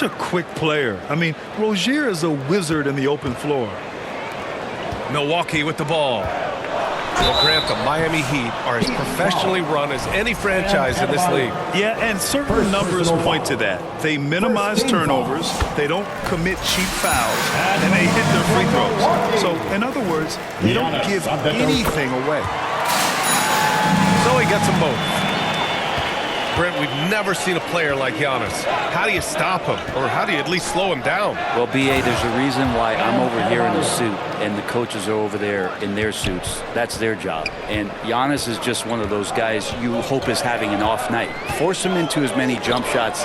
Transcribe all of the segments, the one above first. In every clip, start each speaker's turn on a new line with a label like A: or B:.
A: such a quick player. I mean, Rozier is a wizard in the open floor.
B: Milwaukee with the ball. Well, Grant, the Miami Heat are as professionally run as any franchise in this league.
A: Yeah, and certain numbers point to that. They minimize turnovers, they don't commit cheap fouls, and they hit their free throws. So, in other words, they don't give anything away.
B: So he gets them both. Brent, we've never seen a player like Giannis. How do you stop him, or how do you at least slow him down?
C: Well, B.A., there's a reason why I'm over here in a suit and the coaches are over there in their suits. That's their job. And Giannis is just one of those guys you hope is having an off night. Force him into as many jump shots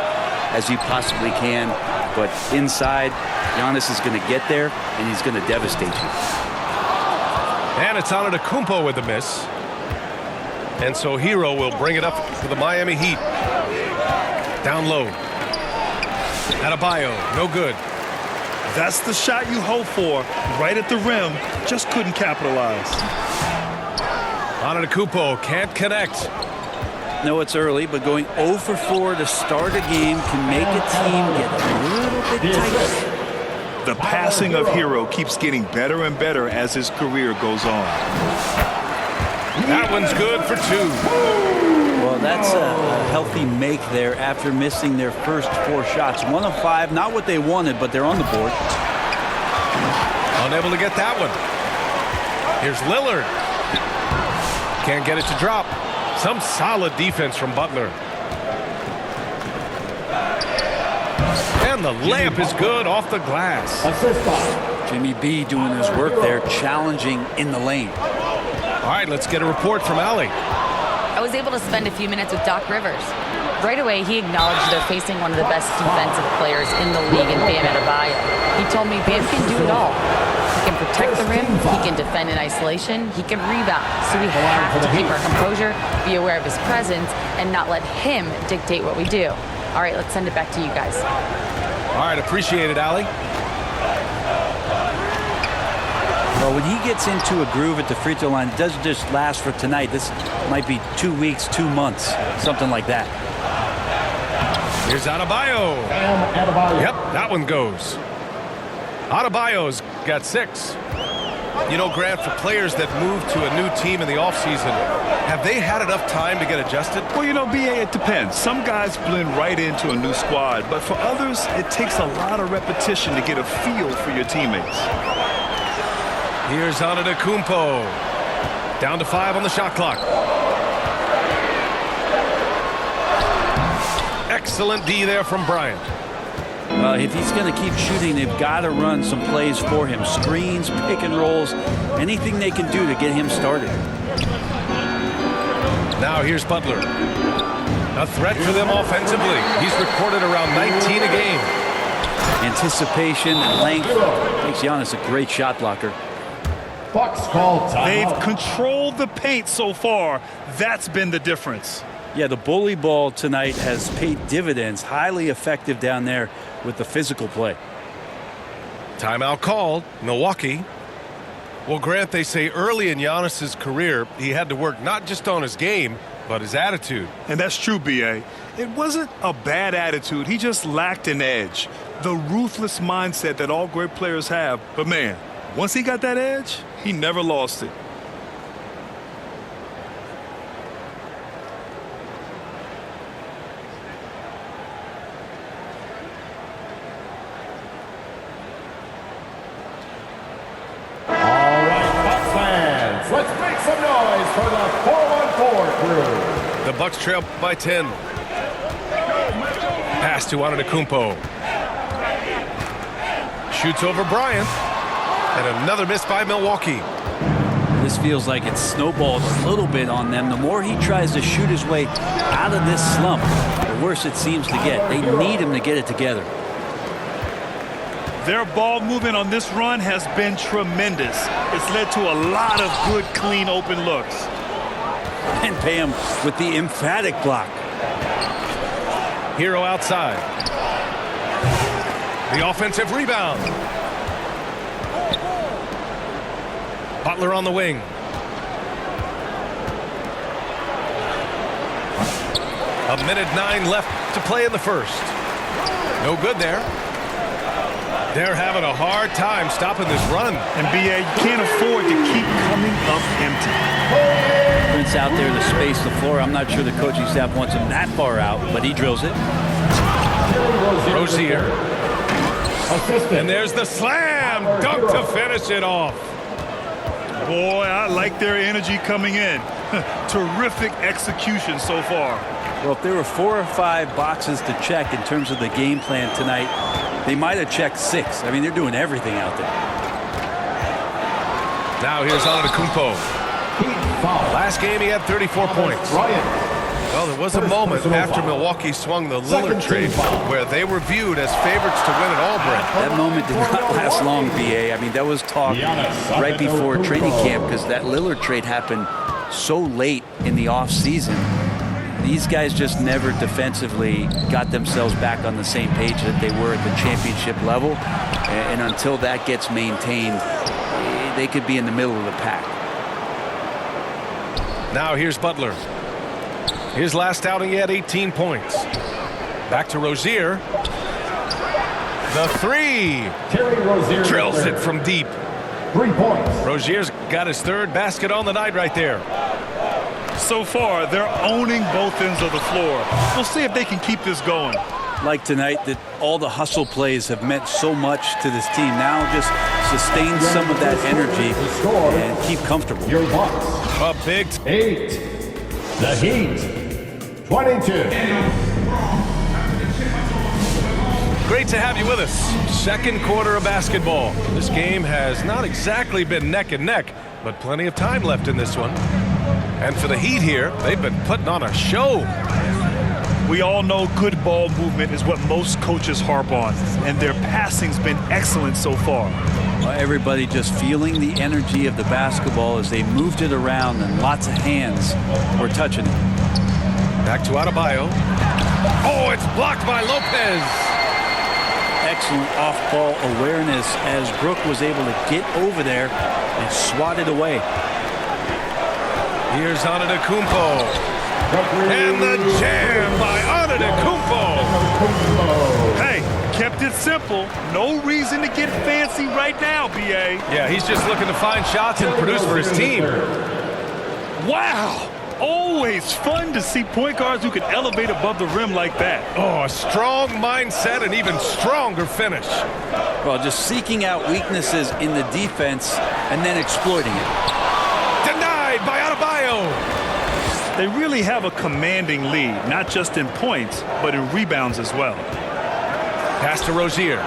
C: as you possibly can, but inside, Giannis is going to get there, and he's going to devastate you.
B: And it's Antetokounmpo with the miss. And so Hero will bring it up for the Miami Heat. Down low. Adebayo, no good.
A: That's the shot you hope for, right at the rim. Just couldn't capitalize.
B: Antetokounmpo can't connect.
C: No, it's early, but going 0 for 4 to start a game can make a team get a little bit tight.
A: The passing of Hero keeps getting better and better as his career goes on.
B: That one's good for 2.
C: Well, that's a healthy make there after missing their first 4 shots. 1 of 5, not what they wanted, but they're on the board.
B: Unable to get that one. Here's Lillard. Can't get it to drop. Some solid defense from Butler. And the layup is good off the glass.
C: Jimmy B doing his work there, challenging in the lane.
B: All right, let's get a report from Allie.
D: I was able to spend a few minutes with Doc Rivers. Right away, he acknowledged they're facing one of the best defensive players in the league in Bam Adebayo. He told me Bam can do it all. He can protect the rim, he can defend in isolation, he can rebound. So we have to keep our composure, be aware of his presence, and not let him dictate what we do. All right, let's send it back to you guys.
B: All right, appreciate it, Allie.
C: Well, when he gets into a groove at the free throw line, it doesn't just last for tonight. This might be 2 weeks, 2 months, something like that.
B: Here's Adebayo. Yep, that one goes. Adebayo's got 6. You know, Grant, for players that move to a new team in the offseason, have they had enough time to get adjusted?
A: Well, you know, B.A., it depends. Some guys blend right into a new squad, but for others, it takes a lot of repetition to get a feel for your teammates.
B: Here's Antetokounmpo. Down to 5 on the shot clock. Excellent D there from Bryant.
C: If he's going to keep shooting, they've got to run some plays for him. Screens, pick and rolls, anything they can do to get him started.
B: Now here's Butler. A threat for them offensively. He's recorded around 19 a game.
C: Anticipation and length makes Giannis a great shot blocker.
E: Bucks call time.
A: They've controlled the paint so far. That's been the difference.
C: Yeah, the bully ball tonight has paid dividends. Highly effective down there with the physical play.
B: Timeout called. Milwaukee. Well, Grant, they say early in Giannis's career, he had to work not just on his game, but his attitude.
A: And that's true, B.A. It wasn't a bad attitude. He just lacked an edge. The ruthless mindset that all great players have. But, man, once he got that edge, he never lost it.
E: Let's make some noise for the 414 crew.
B: The Bucks trail by 10. Pass to Antetokounmpo. Shoots over Bryant. And another miss by Milwaukee.
C: This feels like it's snowballed a little bit on them. The more he tries to shoot his way out of this slump, the worse it seems to get. They need him to get it together.
A: Their ball movement on this run has been tremendous. It's led to a lot of good, clean, open looks.
C: And Bam with the emphatic block.
B: Hero outside. The offensive rebound. Butler on the wing. A minute 9 left to play in the first. No good there. They're having a hard time stopping this run.
A: And B.A., you can't afford to keep coming up empty.
C: Prince out there to space the floor. I'm not sure the coaching staff wants him that far out, but he drills it.
B: Rozier. And there's the slam dunk to finish it off.
A: Boy, I like their energy coming in. Terrific execution so far.
C: Well, if there were 4 or 5 boxes to check in terms of the game plan tonight, they might have checked 6. I mean, they're doing everything out there.
B: Now here's Antetokounmpo. Last game he had 34 points. Well, there was a moment after Milwaukee swung the Lillard trade where they were viewed as favorites to win it all, Brent.
C: That moment did not last long, B.A. I mean, that was talk right before training camp because that Lillard trade happened so late in the offseason. These guys just never defensively got themselves back on the same page that they were at the championship level. And until that gets maintained, they could be in the middle of the pack.
B: Now here's Butler. His last outing, he had 18 points. Back to Rozier. The 3. Drills it from deep.
E: 3 points.
B: Rozier's got his 3rd basket on the night right there.
A: So far, they're owning both ends of the floor. We'll see if they can keep this going.
C: Like tonight, that all the hustle plays have meant so much to this team. Now just sustain some of that energy and keep comfortable.
E: Your Bucks.
B: A big
E: 8. The Heat. 22.
B: Great to have you with us. Second quarter of basketball. This game has not exactly been neck and neck, but plenty of time left in this one. And for the Heat here, they've been putting on a show.
A: We all know good ball movement is what most coaches harp on, and their passing's been excellent so far.
C: Everybody just feeling the energy of the basketball as they moved it around, and lots of hands were touching it.
B: Back to Adebayo. Oh, it's blocked by Lopez.
C: Excellent off-ball awareness as Brook was able to get over there and swat it away.
B: Here's Antetokounmpo. And the jam by Antetokounmpo.
A: Hey, kept it simple. No reason to get fancy right now, B.A.
B: Yeah, he's just looking to find shots and produce for his team.
A: Wow. Always fun to see point guards who can elevate above the rim like that.
B: Oh, a strong mindset and even stronger finish.
C: Well, just seeking out weaknesses in the defense and then exploiting it.
B: Denied by Adebayo.
A: They really have a commanding lead, not just in points, but in rebounds as well.
B: Pass to Rozier.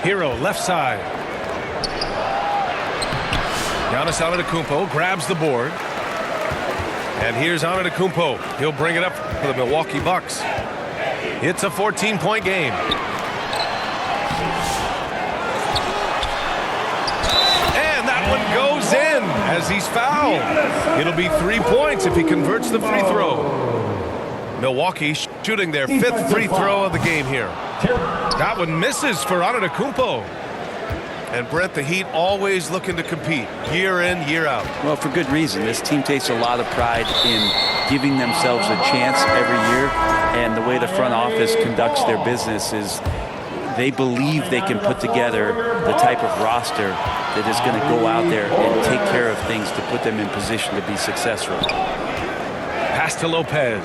B: Hero, left side. Giannis Antetokounmpo grabs the board. And here's Antetokounmpo. He'll bring it up for the Milwaukee Bucks. It's a 14-point game. And that one goes in as he's fouled. It'll be 3 points if he converts the free throw. Milwaukee shooting their 5th free throw of the game here. That one misses for Antetokounmpo. And Brent, the Heat always looking to compete year in, year out.
C: Well, for good reason. This team takes a lot of pride in giving themselves a chance every year. And the way the front office conducts their business is they believe they can put together the type of roster that is going to go out there and take care of things to put them in position to be successful.
B: Pass to Lopez.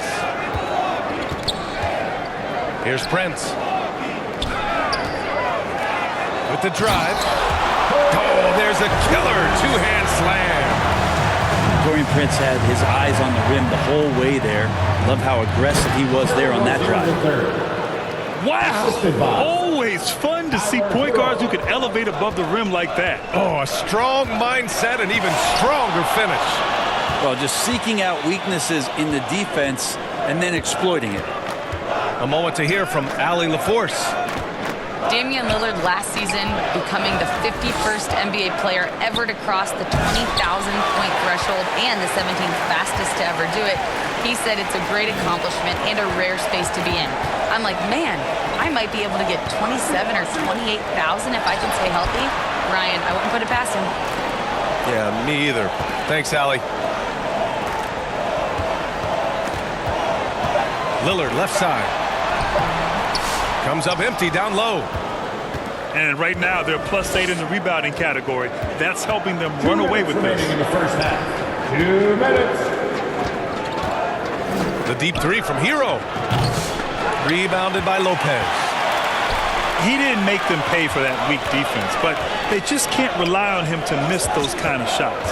B: Here's Prince. With the drive. Oh, there's a killer two-hand slam.
C: Taurean Prince had his eyes on the rim the whole way there. Love how aggressive he was there on that drive.
A: Wow! Always fun to see point guards who can elevate above the rim like that.
B: Oh, a strong mindset and even stronger finish.
C: Well, just seeking out weaknesses in the defense and then exploiting it.
B: A moment to hear from Allie LaForce.
D: Damian Lillard last season becoming the 51st NBA player ever to cross the 20,000-point threshold and the 17th fastest to ever do it. He said it's a great accomplishment and a rare space to be in. I'm like, man, I might be able to get 27 or 28,000 if I can stay healthy. Ryan, I wouldn't put it past him.
B: Yeah, me either. Thanks, Allie. Lillard left side. Comes up empty down low.
A: And right now they're +8 in the rebounding category. That's helping them run away with this.
E: In the first half. 2 minutes.
B: The deep three from Hero. Rebounded by Lopez.
A: He didn't make them pay for that weak defense, but they just can't rely on him to miss those kind of shots.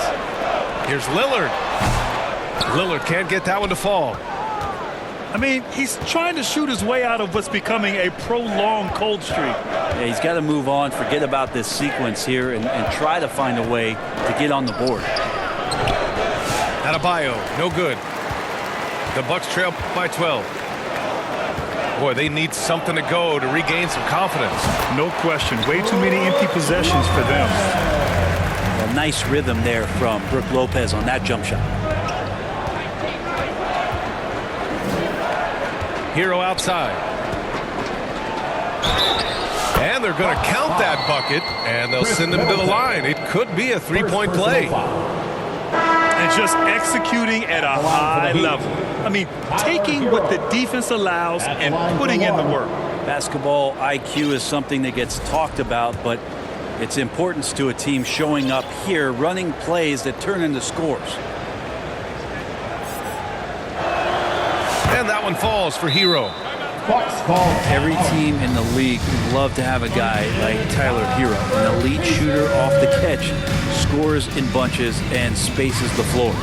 B: Here's Lillard. Lillard can't get that one to fall.
A: I mean, he's trying to shoot his way out of what's becoming a prolonged cold streak.
C: Yeah, he's got to move on, forget about this sequence here, and try to find a way to get on the board.
B: Adebayo, no good. The Bucks trail by 12. Boy, they need something to go to regain some confidence.
A: No question. Way too many empty possessions for them.
C: A nice rhythm there from Brook Lopez on that jump shot.
B: Hero outside. And they're going to count that bucket, and they'll send him to the line. It could be a three-point play.
A: And just executing at a high level. I mean, taking what the defense allows and putting in the work.
C: Basketball IQ is something that gets talked about, but its importance to a team showing up here, running plays that turn into scores.
B: And that one falls for Hero.
C: Every team in the league would love to have a guy like Tyler Hero, an elite shooter off the catch, scores in bunches, and spaces the floor.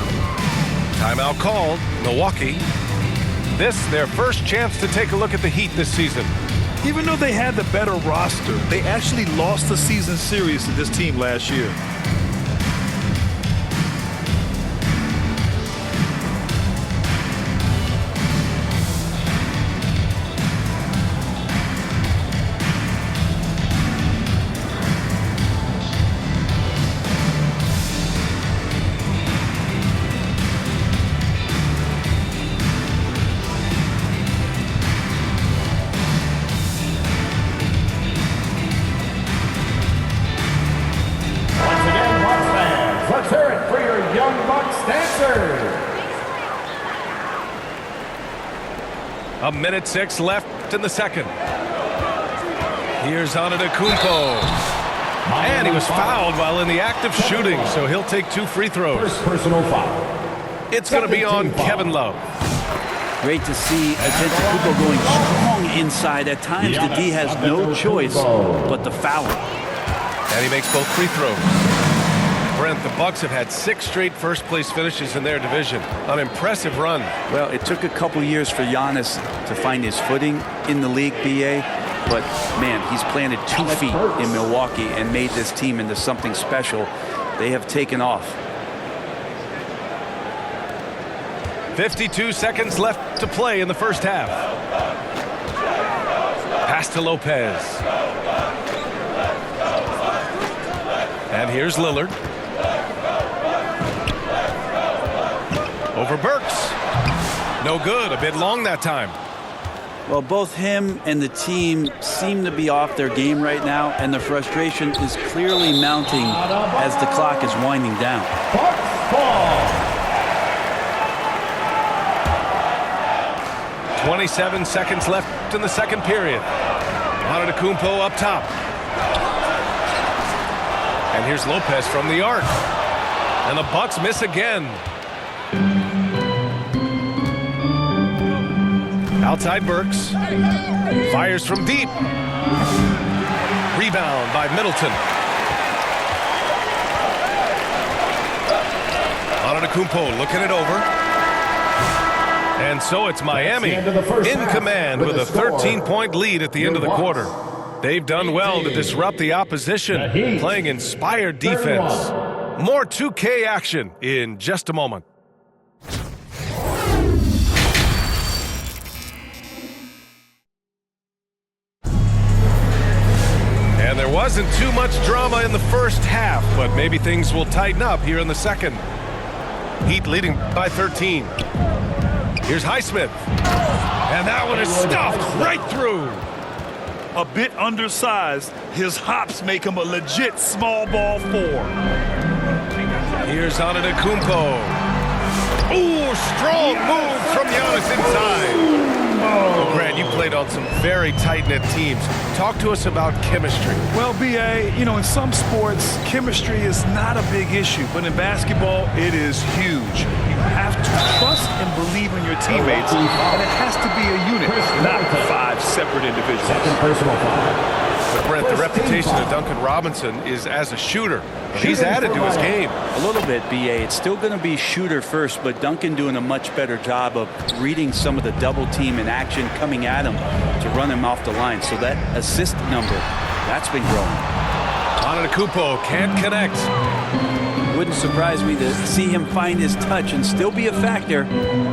B: Timeout called. Milwaukee. This their first chance to take a look at the Heat this season.
A: Even though they had the better roster, they actually lost the season series to this team last year.
B: A minute 6 left in the second. Here's Antetokounmpo. And he was fouled while in the act of shooting, so he'll take 2 free throws.
E: First personal foul.
B: It's going to be on Kevin Love.
C: Great to see Antetokounmpo going strong inside. At times, the D has no choice but to foul him.
B: And he makes both free throws. Brent, the Bucks have had 6 straight first-place finishes in their division. An impressive run.
C: Well, it took a couple years for Giannis to find his footing in the league, BA. But, man, he's planted 2 feet in Milwaukee and made this team into something special. They have taken off.
B: 52 seconds left to play in the first half. Pass to Lopez. And here's Lillard. Over Burks. No good. A bit long that time.
C: Well, both him and the team seem to be off their game right now, and the frustration is clearly mounting as the clock is winding down.
B: 27 seconds left in the second period. Antetokounmpo up top. And here's Lopez from the arc. And the Bucks miss again. Outside Burks. Fires from deep. Rebound by Middleton. Antetokounmpo looking it over. And so it's Miami in command with a 13-point lead at the end of the quarter. They've done well to disrupt the opposition, playing inspired defense. More 2K action in just a moment. And there wasn't too much drama in the first half, but maybe things will tighten up here in the second. Heat leading by 13. Here's Highsmith. And that one is stuffed right through.
A: A bit undersized, his hops make him a legit small ball 4.
B: Here's Antetokounmpo. Ooh, strong move from Giannis inside. Well, Grant, you played on some very tight-knit teams. Talk to us about chemistry.
A: Well, B.A., you know, in some sports, chemistry is not a big issue, but in basketball, it is huge. You have to trust and believe in your teammates, and it has to be a unit, not 5 separate individuals.
E: Second personal foul.
B: But Brent, the reputation of Duncan Robinson is as a shooter. He's added to his game.
C: A little bit, B.A. It's still going to be shooter first, but Duncan doing a much better job of reading some of the double team in action coming at him to run him off the line. So that assist number, that's been growing.
B: Antetokounmpo can't connect.
C: Wouldn't surprise me to see him find his touch and still be a factor.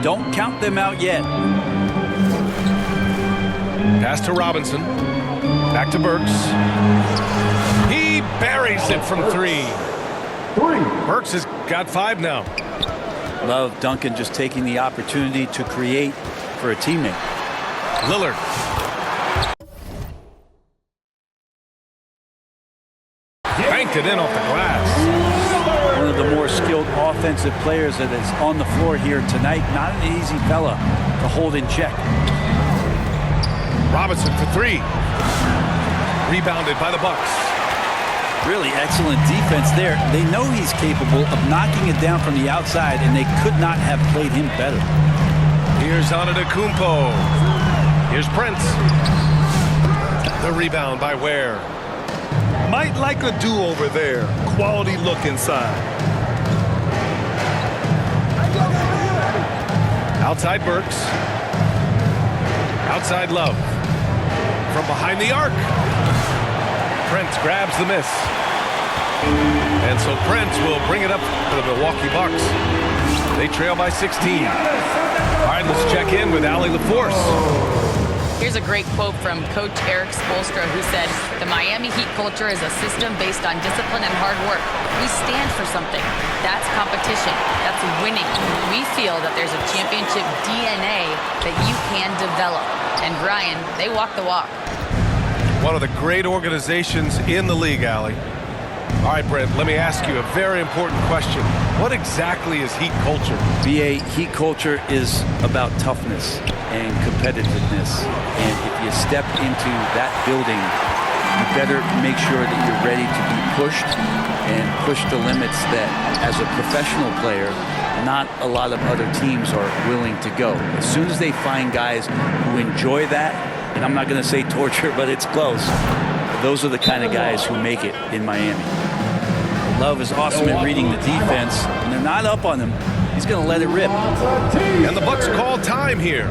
C: Don't count them out yet.
B: Pass to Robinson. Back to Burks. He buries it from 3. Burks has got 5 now.
C: Love Duncan just taking the opportunity to create for a teammate.
B: Lillard. Banked it in off the glass.
C: One of the more skilled offensive players that is on the floor here tonight. Not an easy fella to hold in check.
B: Robinson for 3. Rebounded by the Bucks.
C: Really excellent defense there. They know he's capable of knocking it down from the outside, and they could not have played him better.
B: Here's Antetokounmpo. Here's Prince. The rebound by Ware.
A: Might like a do-over there. Quality look inside.
B: Outside Burks. Outside Love. From behind the arc. Prince grabs the miss. And so Prince will bring it up for the Milwaukee Bucks. They trail by 16. All right, let's check in with Allie LaForce.
D: Here's a great quote from Coach Eric Spoelstra, who said, "The Miami Heat culture is a system based on discipline and hard work. We stand for something. That's competition. That's winning. We feel that there's a championship DNA that you can develop." And Brian, they walk the walk.
B: One of the great organizations in the league, Allie. All right, Brent, let me ask you a very important question. What exactly is Heat culture?
C: BA, Heat culture is about toughness and competitiveness. And if you step into that building, you better make sure that you're ready to be pushed and push the limits that, as a professional player, not a lot of other teams are willing to go. As soon as they find guys who enjoy that, and I'm not going to say torture, but it's close, those are the kind of guys who make it in Miami. Love is awesome at reading the defense, and they're not up on him. He's going to let it rip.
B: And the Bucks call time here.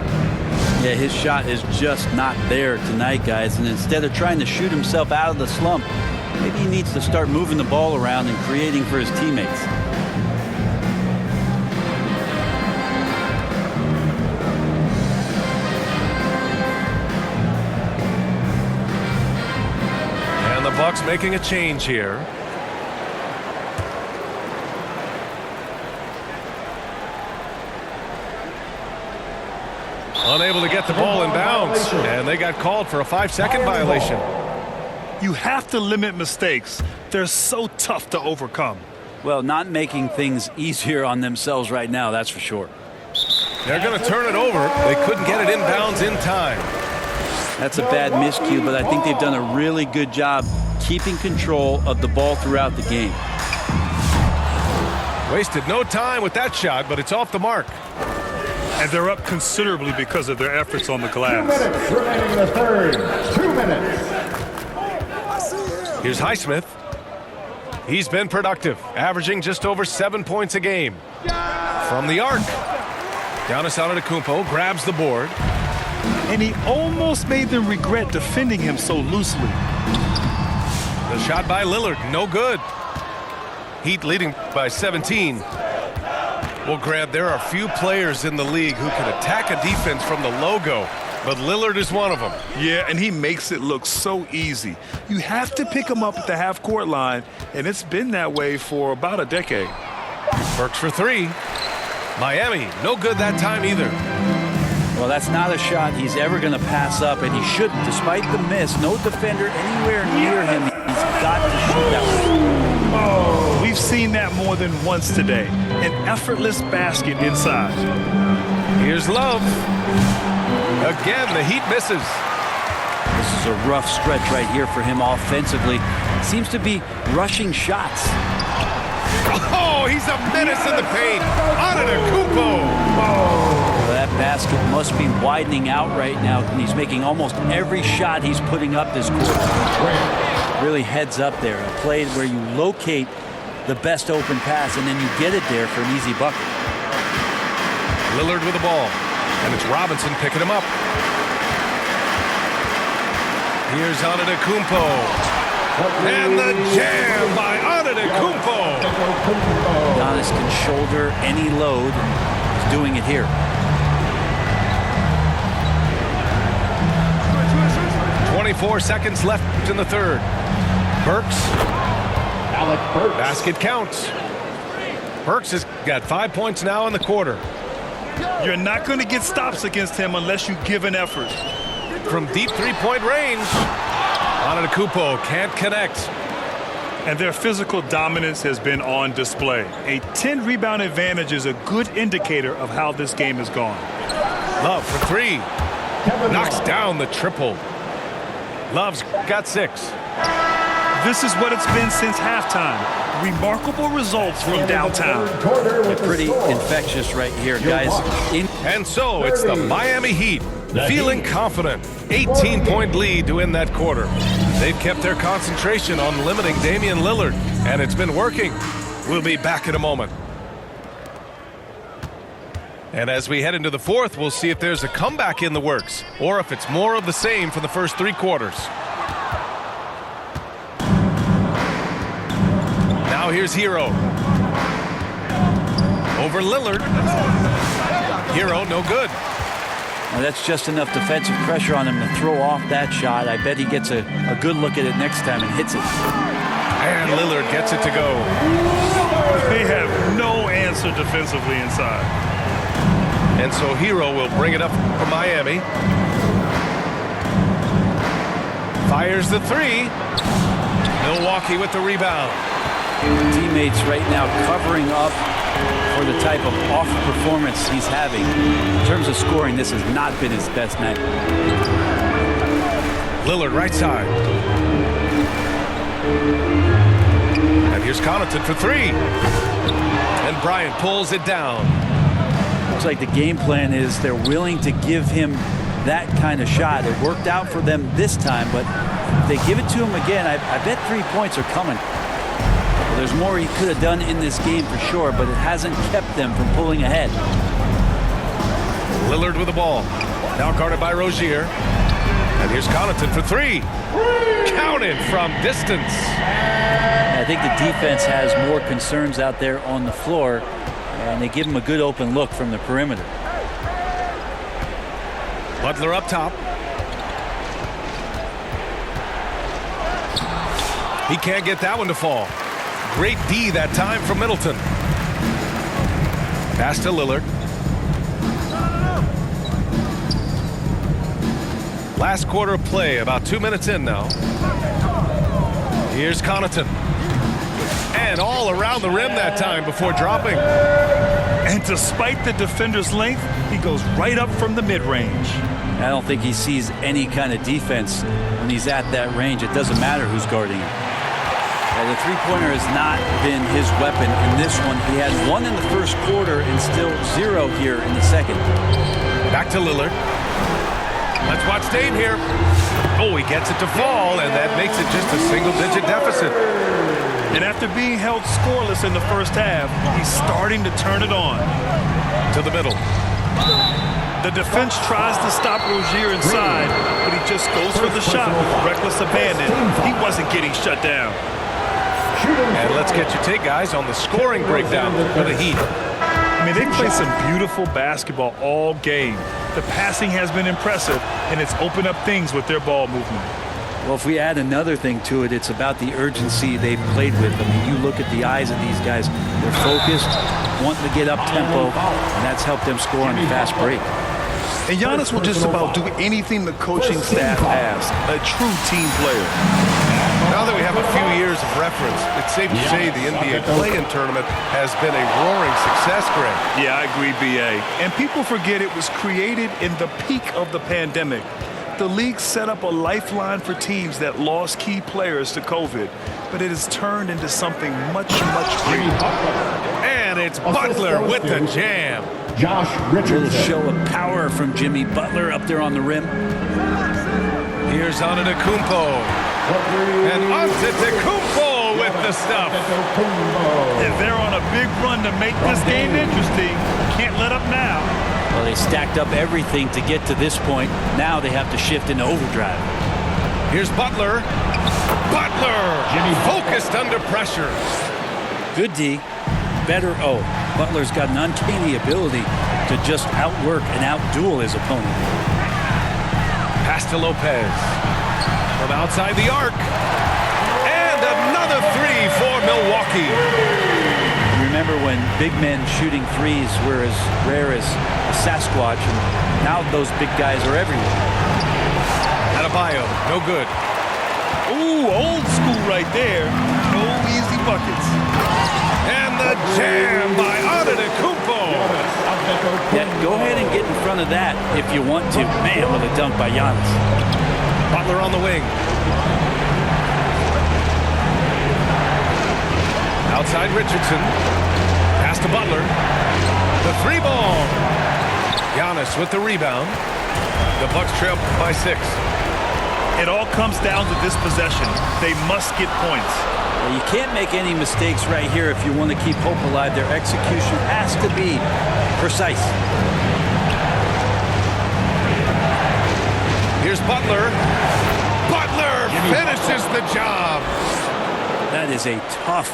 C: Yeah, his shot is just not there tonight, guys. And instead of trying to shoot himself out of the slump, maybe he needs to start moving the ball around and creating for his teammates.
B: And the Bucks making a change here. Unable to get the ball in bounds, and they got called for a 5-second violation.
A: You have to limit mistakes. They're so tough to overcome.
C: Well, not making things easier on themselves right now, that's for sure.
B: They're going to turn it over. They couldn't get it inbounds in time.
C: That's a bad miscue, but I think they've done a really good job keeping control of the ball throughout the game.
B: Wasted no time with that shot, but it's off the mark.
A: And they're up considerably because of their efforts on the glass.
E: 2 minutes remaining in the third. 2 minutes.
B: Here's Highsmith. He's been productive, averaging just over 7 points a game. From the arc. Giannis Antetokounmpo grabs the board.
A: And he almost made them regret defending him so loosely.
B: The shot by Lillard, no good. Heat leading by 17. Well, Grant, there are few players in the league who can attack a defense from the logo, but Lillard is one of them.
A: Yeah, and he makes it look so easy. You have to pick him up at the half-court line, and it's been that way for about a decade.
B: Burks for 3. Miami, no good that time either.
C: Well, that's not a shot he's ever going to pass up, and he shouldn't. Despite the miss, no defender anywhere near him. He's got to shoot that one.
A: We've seen that more than once today. An effortless basket inside.
B: Here's Love. Again, the Heat misses.
C: This is a rough stretch right here for him offensively. Seems to be rushing shots.
B: Oh, he's a menace in the paint. Antetokounmpo.
C: That basket must be widening out right now. He's making almost every shot he's putting up this quarter. Really heads up there. A play where you locate the best open pass and then you get it there for an easy bucket.
B: Lillard with the ball. And it's Robinson picking him up. Here's Antetokounmpo. And the jam by Antetokounmpo.
C: Giannis can shoulder any load, and he's doing it here.
B: .24 seconds left in the third. Burks. Basket counts. Burks has got 5 points now in the quarter.
A: You're not going to get stops against him unless you give an effort.
B: From deep three-point range, Antetokounmpo can't connect.
A: And their physical dominance has been on display. A 10-rebound advantage is a good indicator of how this game has gone.
B: Love for three. Knocks down the triple. Love's got 6.
A: This is what it's been since halftime. Remarkable results from downtown.
C: They're pretty infectious right here, guys.
B: And so it's the Miami Heat feeling confident. 18-point lead to win that quarter. They've kept their concentration on limiting Damian Lillard, and it's been working. We'll be back in a moment. And as we head into the fourth, we'll see if there's a comeback in the works or if it's more of the same for the first 3 quarters. Now here's Hero. Over Lillard. Hero, no good.
C: Now that's just enough defensive pressure on him to throw off that shot. I bet he gets a good look at it next time and hits it.
B: And Lillard gets it to go.
A: They have no answer defensively inside.
B: And so Hero will bring it up for Miami. Fires the 3. Milwaukee with the rebound.
C: Teammates right now covering up for the type of off performance he's having. In terms of scoring, this has not been his best night.
B: Lillard right side. And here's Connaughton for 3. And Bryant pulls it down.
C: Looks like the game plan is they're willing to give him that kind of shot. It worked out for them this time, but if they give it to him again, I bet 3 points are coming. There's more he could have done in this game for sure, but it hasn't kept them from pulling ahead.
B: Lillard with the ball. Now guarded by Rozier. And here's Connaughton for 3. Counted from distance.
C: I think the defense has more concerns out there on the floor, and they give him a good open look from the perimeter.
B: Butler up top. He can't get that one to fall. Great D that time from Middleton. Pass to Lillard. Last quarter of play, about 2 minutes in now. Here's Connaughton. And all around the rim that time before dropping.
A: And despite the defender's length, he goes right up from the mid-range.
C: I don't think he sees any kind of defense when he's at that range. It doesn't matter who's guarding him. The three-pointer has not been his weapon in this one. He had 1 in the first quarter and still 0 here in the second.
B: Back to Lillard. Let's watch Dame here. Oh, he gets it to fall, and that makes it just a single-digit deficit.
A: And after being held scoreless in the first half, he's starting to turn it on.
B: To the middle.
A: The defense tries to stop Rozier inside, but he just goes for the shot with reckless abandon. He wasn't getting shut down.
B: And let's get your take, guys, on the scoring breakdown for the Heat.
A: I mean, they play some beautiful basketball all game. The passing has been impressive, and it's opened up things with their ball movement.
C: Well, if we add another thing to it, it's about the urgency they've played with. I mean, you look at the eyes of these guys. They're focused, wanting to get up tempo, and that's helped them score on the fast break.
A: And Giannis will just about do anything the coaching staff asks. A true team player.
B: Now that we have a few years of reference, it's safe to say the NBA play-in tournament has been a roaring success, Greg.
A: Yeah, I agree, B.A. And people forget it was created in the peak of the pandemic. The league set up a lifeline for teams that lost key players to COVID, but it has turned into something much, much greater.
B: And it's Butler with the jam.
E: Josh
C: A little
E: Richardson.
C: show of power from Jimmy Butler up there on the rim.
B: Here's Antetokounmpo. And Antetokounmpo with the stuff.
A: If they're on a big run to make this game interesting, can't let up now.
C: Well, they stacked up everything to get to this point. Now they have to shift into overdrive.
B: Here's Butler. Butler focused under pressure.
C: Good D. Better O. Butler's got an uncanny ability to just outwork and outduel his opponent.
B: Pass to Lopez. From outside the arc. And another three for Milwaukee.
C: Remember when big men shooting threes were as rare as a Sasquatch, and now those big guys are everywhere.
B: Adebayo, no good.
A: Ooh, old school right there. No easy buckets.
B: And the jam by Antetokounmpo.
C: Yeah, go ahead and get in front of that if you want to. Man, what a dunk by Giannis.
B: Butler on the wing. Outside Richardson. Pass to Butler. The three ball. Giannis with the rebound. The Bucks trail by 6.
A: It all comes down to this possession. They must get points.
C: Well, you can't make any mistakes right here if you want to keep hope alive. Their execution has to be precise.
B: Here's Butler. Butler finishes the job.
C: That is a tough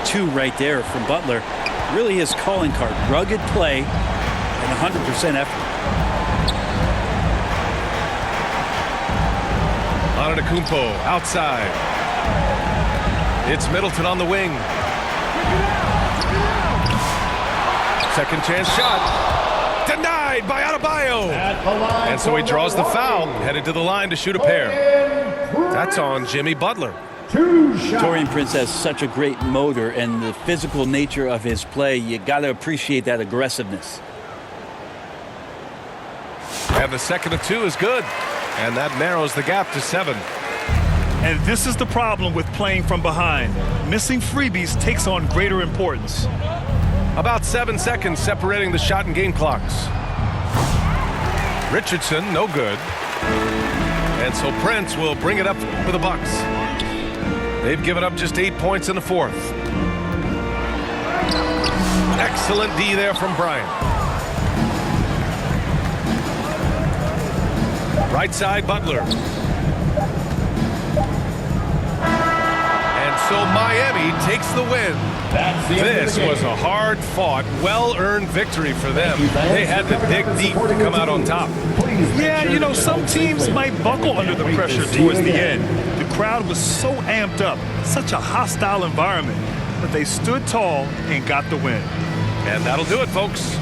C: 2 right there from Butler. Really his calling card. Rugged play and 100% effort.
B: Antetokounmpo outside. It's Middleton on the wing. Second chance shot. Denied by Adebayo. And so he draws the foul, headed to the line to shoot a pair. That's on Jimmy Butler.
C: Taurean Prince has such a great motor, and the physical nature of his play, you got to appreciate that aggressiveness.
B: And the second of 2 is good. And that narrows the gap to 7.
A: And this is the problem with playing from behind. Missing freebies takes on greater importance.
B: About 7 seconds separating the shot and game clocks. Richardson, no good. And so Prince will bring it up for the Bucks. They've given up just 8 points in the 4th. Excellent D there from Bryant. Right side, Butler. And so Miami takes the win. This was a hard-fought, well-earned victory for them. They had to dig deep to come out on top.
A: Yeah, you know, some teams might buckle under the pressure towards the end. The crowd was so amped up, such a hostile environment, but they stood tall and got the win.
B: And that'll do it, folks.